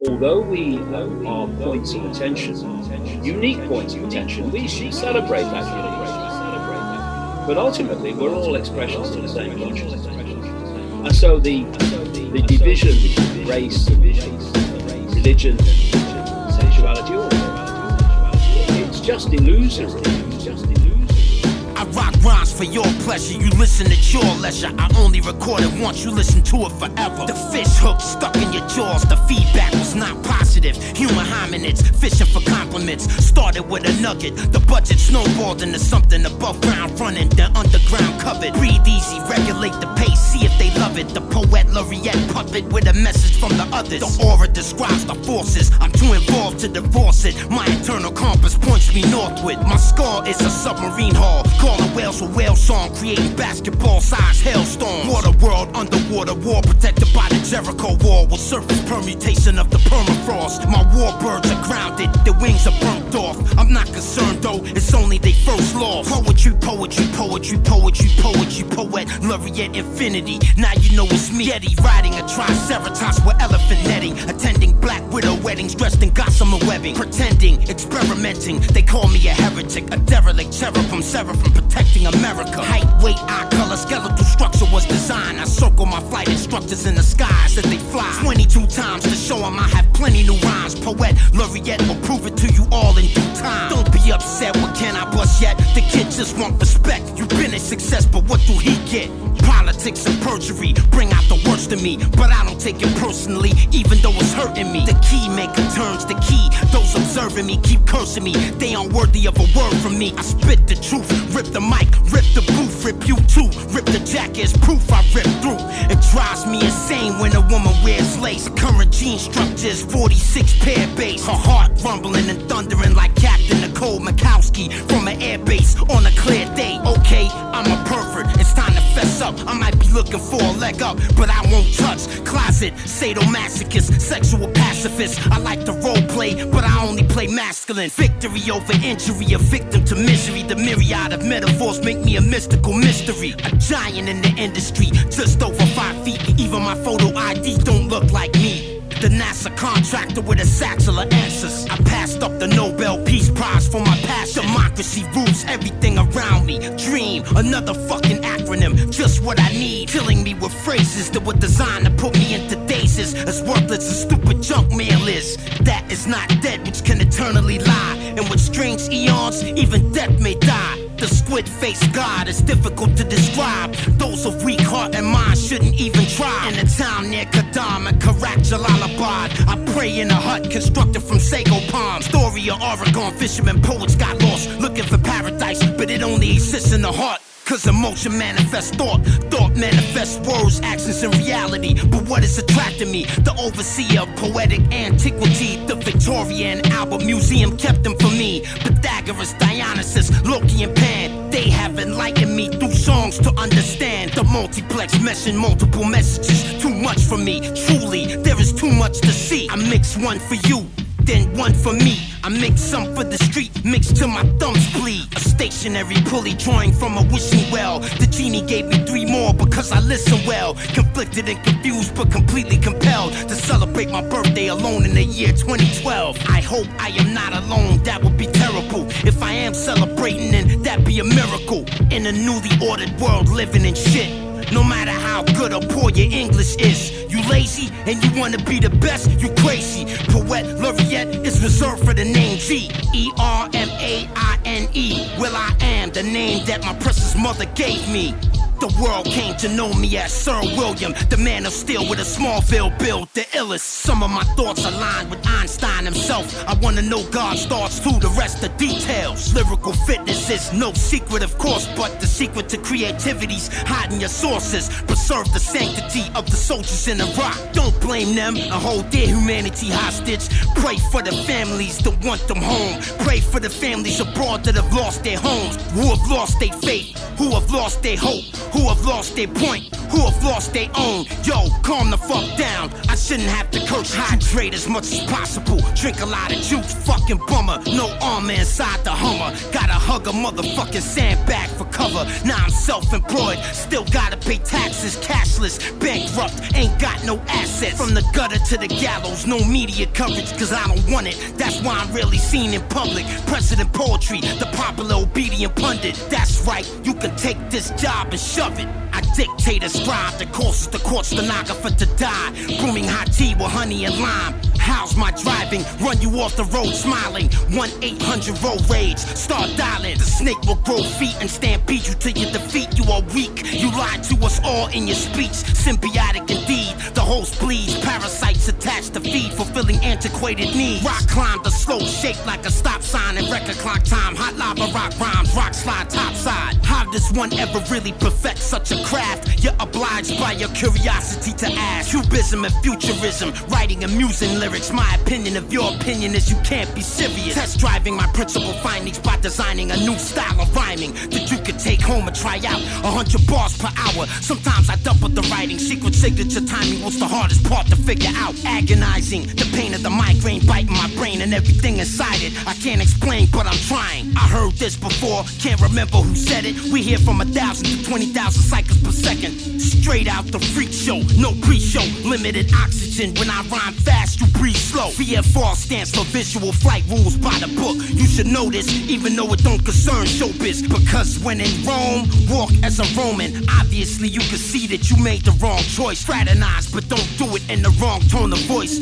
although we are points of attention, unique points of attention, we should celebrate that uniqueness. But ultimately, we're all expressions of the same consciousness. And so the division between race, religion, sexuality, it's just illusory. I rock rhymes for your pleasure, you listen at your leisure. I only record it once, you listen to it forever. The fish hook stuck in your jaws, the feedback was not positive. Human hominids, fishing for compliments. Started with a nugget, the budget snowballed into something above ground running, then underground covered. Breathe easy, regulate the pace, see if they love it. The poet laureate puppet with a message from the others. The aura describes the forces, I'm too involved to divorce it. My internal compass points me northward. My skull is a submarine hull, calling whales a whale song, creating basketball-sized hailstorms. Water world, underwater war, protected by the Jericho wall, with surface permutation of the permafrost. My warbirds are grounded, their wings are burnt off. I'm not concerned though, it's only their first loss. Poetry, poetry, poetry, poetry, poetry, poet, laureate infinity. Now you know it's me, Yeti, riding a triceratops with elephant netting, attending black widow weddings, dressed in gossamer webbing, pretending, experimenting. They call me a heretic, a derelict cherubim, seraphim, protecting America. Height, weight, eye color, skeletal structure was designed. I circle my flight instructors in the skies as they fly 22 times to show them I have plenty new rhymes. Poet, laureate will prove it to you all in due time. Don't be upset, what can I bust yet? The kid just want respect. You've been a success, but what do he get? Politics and perjury bring out the worst in me, but I don't take it personally, even though it's hurting me. The key maker turns the key. Those observing me keep cursing me. They aren't worthy of a word from me. I spit the truth, rip the mic, rip the booth, rip you too, rip the jacket as proof I rip through. It drives me insane when a woman wears lace. Current gene structures, 46 pair base. Her heart rumbling and thundering like Captain Nicole Mikowski from an air base on a clear day. Okay, I'm a pervert, it's time to fess up. I might be looking for a leg up, but I won't touch. Closet, sadomasochist, sexual pacifist. I like to role play, but I only play masculine. Victory over injury, a victim to misery. The myriad of metaphors make me a mystical mystery. A giant in the industry, just over 5 feet. Even my photo ID don't look like me. The NASA contractor with a satchel of answers. I passed up the Nobel Peace Prize for my past. Democracy rules everything around me. Dream, another fucking acronym, just what I need. Killing me with phrases that were designed to put me into dazes. As worthless as stupid junk mail is. That is not dead, which can eternally lie. And with strange eons, even death may die. The squid-faced god is difficult to describe. Those of weak heart and mind shouldn't even try. In a town near Kadam and Karak Jalalabad, I pray in a hut constructed from sago palms. Story of Oregon, fishermen, poets got lost looking for paradise, but it only exists in the heart. Cause emotion manifests thought, thought manifests words, actions, and reality. But what is attracting me? The overseer of poetic antiquity. The Victoria and Albert Museum kept them for me. Pythagoras, Dionysus, Loki, and Pan. They have enlightened me through songs to understand. The multiplex meshing multiple messages. Too much for me, truly, there is too much to see. I mix one for you, then one for me. I mix some for the street, mixed till my thumbs bleed. A stationary pulley drawing from a wishing well. The genie gave me 3 more because I listen well. Conflicted and confused but completely compelled to celebrate my birthday alone in the year 2012. I hope I am not alone, that would be terrible. If I am celebrating, then that'd be a miracle. In a newly ordered world living in shit. No matter how good or poor your English is, you lazy and you wanna be the best, you crazy. Poet laureate is reserved for the name G. E-R-M-A-I-N-E. Well, I am the name that my precious mother gave me. The world came to know me as Sir William, the man of steel with a Smallville build, the illest. Some of my thoughts align with Einstein himself. I wanna know God's thoughts too, the rest the details. Lyrical fitness is no secret, of course, but the secret to creativity's hiding your sources. Preserve the sanctity of the soldiers in Iraq. Don't blame them and hold their humanity hostage. Pray for the families that want them home. Pray for the families abroad that have lost their homes, who have lost their faith, who have lost their hope, who have lost their point, who have lost their own. Yo, calm the fuck down. I shouldn't have to curse. Hydrate as much as possible. Drink a lot of juice, fucking bummer. No armor inside the Hummer. Gotta hug a motherfucking sandbag for cover. Now I'm self-employed, still gotta pay taxes. Cashless, bankrupt, ain't got no assets. From the gutter to the gallows, no media coverage, cause I don't want it. That's why I'm rarely seen in public. President poetry, the popular obedient pundit. That's right, you can take this job and shove it. I dictate a scribe, the course is the court stenographer to die. Brewing hot tea with honey and lime. How's my driving? Run you off the road smiling. 1-800 road rage. Start dialing. The snake will grow feet and stampede you to your defeat. You are weak. You lied to us all in your speech. Symbiotic indeed. The host bleeds. Parasites attached to feed, fulfilling antiquated needs. Rock climb the slope, shaped like a stop sign in record clock time. Hot lava rock rhymes, rock slide topside. How does one ever really perfect such a craft? You're obliged by your curiosity to ask. Cubism and futurism, writing amusing lyrics. My opinion of your opinion is you can't be serious. Test driving my principal findings by designing a new style of rhyming that you could take home and try out. 100 bars per hour. Sometimes I double the writing. Secret signature timing was the hardest part to figure out. Agonizing, the pain of the migraine biting my brain and everything inside it. I can't explain, but I'm trying. I heard this before, can't remember who said it. We hear from 1,000 to 20,000 cycles per second. Straight out the freak show, no pre-show. Limited oxygen, when I rhyme fast, you breathe slow. VFR stands for visual flight rules by the book. You should know this, even though it don't concern showbiz. Because when in Rome, walk as a Roman. Obviously you can see that you made the wrong choice. Fraternize, but don't do it in the wrong tone of voice.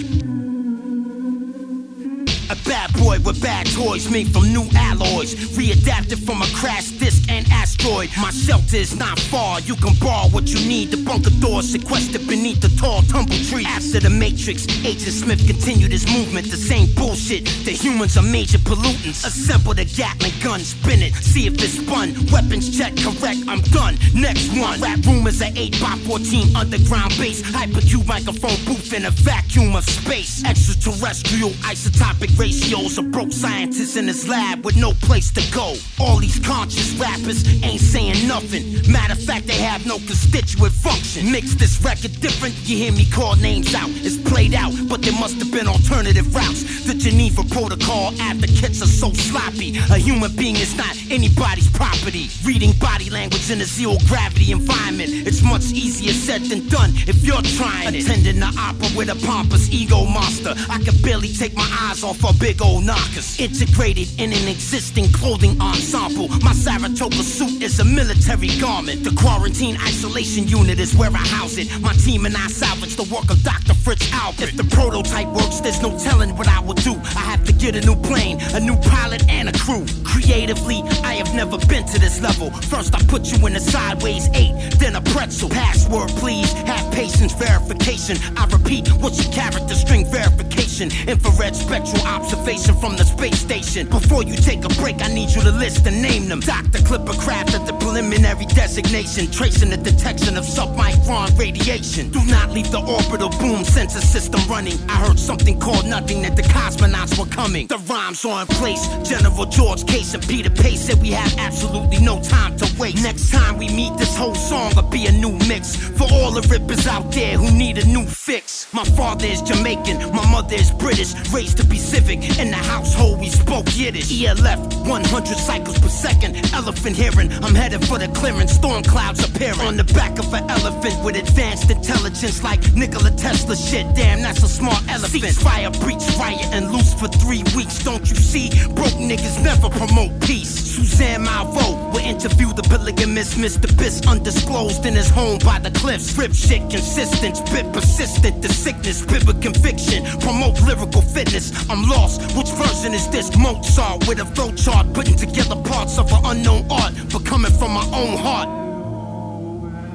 A bad boy with bad toys made from new alloys. Readapted from a crashed disc and asteroid. My shelter is not far, you can borrow what you need. The bunker doors sequestered beneath the tall tumble tree. After the Matrix, Agent Smith continued his movement. The same bullshit, the humans are major pollutants. Assemble the Gatling gun, spin it, see if it's spun. Weapons check, correct, I'm done. Next one, rap room is an 8x14 underground base. Hypercube microphone booth in a vacuum of space. Extraterrestrial isotopic ratios of broke scientists in his lab with no place to go. All these conscious rappers ain't saying nothing. Matter of fact, they have no constituent function. Mix this record different, you hear me call names out. It's played out, but there must have been alternative routes. The Geneva Protocol advocates are so sloppy. A human being is not anybody's property. Reading body language in a zero gravity environment, it's much easier said than done if you're trying it. Attending the opera with a pompous ego monster. I can barely take my eyes off for big old knockers. Integrated in an existing clothing ensemble. My Saratoga suit is a military garment. The quarantine isolation unit is where I house it. My team and I salvage the work of Dr. Fritz Albert. If the prototype works, there's no telling what I will do. I have to get a new plane, a new pilot, and a crew. Creatively, I have never been to this level. First I put you in a sideways 8, then a pretzel. Password please, have patience, verification. I repeat, what's your character string verification? Infrared spectral observation from the space station. Before you take a break, I need you to list and name them. Dr. Clipper Craft at the preliminary designation, tracing the detection of submicron radiation. Do not leave the orbital boom sensor system running. I heard something called nothing, that the cosmonauts were coming. The rhymes are in place. General George Case and Peter Pace said we have absolutely no time to waste. Next time we meet, this whole song will be a new mix for all the rippers out there who need a new fix. My father is Jamaican, my mother is British, raised to be civic. In the household we spoke Yiddish. ELF, 100 cycles per second. Elephant hearing, I'm headed for the clearance. Storm clouds appearing on the back of an elephant with advanced intelligence like Nikola Tesla shit. Damn, that's a smart elephant. Ceasefire, breach, riot, and loose for 3 weeks. Don't you see? Broke niggas never promote peace. Suzanne Malvo will interview the polygamist Mr. Biss, undisclosed in his home by the cliffs. Rip shit consistent, spit persistent. The sickness, spit with conviction. Promote lyrical fitness. I'm lost. Which version is this? Mozart with a flow chart, putting together parts of an unknown art, but coming from my own heart.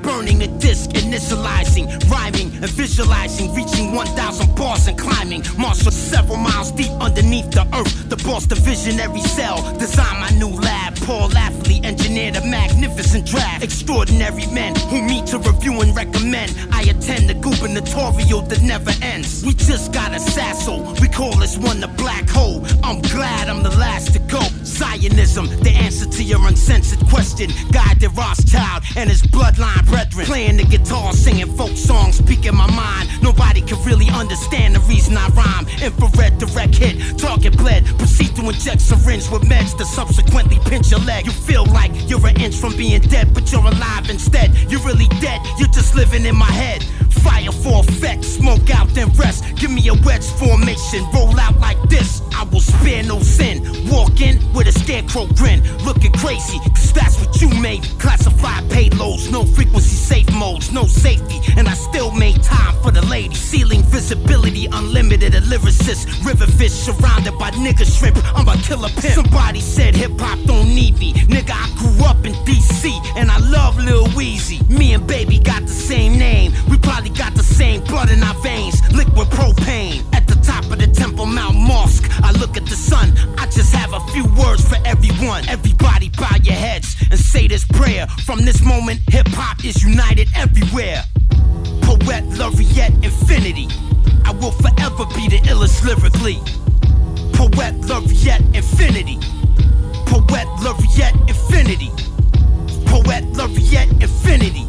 Burning the disc, initializing, rhyming and visualizing, reaching 1,000 bars and climbing. Marshal several miles deep underneath the earth. The boss, the visionary cell, design my new lab. Paul Lafley engineered a magnificent draft. Extraordinary men who meet to review and recommend. I attend the gubernatorial that never ends. We just got a sasso, we call this one the black hole. I'm glad I'm the last to go. Zionism, the answer to your uncensored question. God the Rothschild and his bloodline brethren. Playing the guitar, singing folk songs, speaking my mind. Nobody can really understand the reason I rhyme. Infrared direct hit, target bled. Proceed to inject syringe with meds to subsequently pinch your leg. You feel like you're an inch from being dead, but you're alive instead. You're really dead, you're just living in my head. Fire for effect, smoke out then rest. Give me a wedge formation, roll out like this. I will spare no sin. Walk in with a scarecrow grin, looking crazy, cause that's what you made. Classified payloads, no frequency safe modes, no safety, and I still made time for the lady. Ceiling visibility, unlimited, a lyricist. River fish surrounded by nigga shrimp, I'm a killer pimp. Somebody said hip-hop don't need me. Nigga, I grew up in DC, and I love Lil Weezy. Me and Baby got the same name, we probably got the same blood in our veins. Liquid propane, at the top of the Temple Mount Mosque, I look at the sun, I just have a few words for everyone. Everybody bow your heads and say this prayer. From this moment, hip-hop is united everywhere. Poet Laureate Infinity, I will forever be the illest lyrically. Poet Laureate Infinity. Poet Laureate Infinity. Poet Laureate Infinity.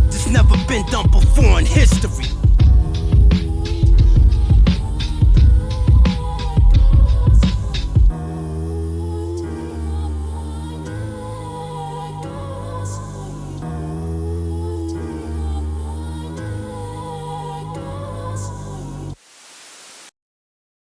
This never been done before in history.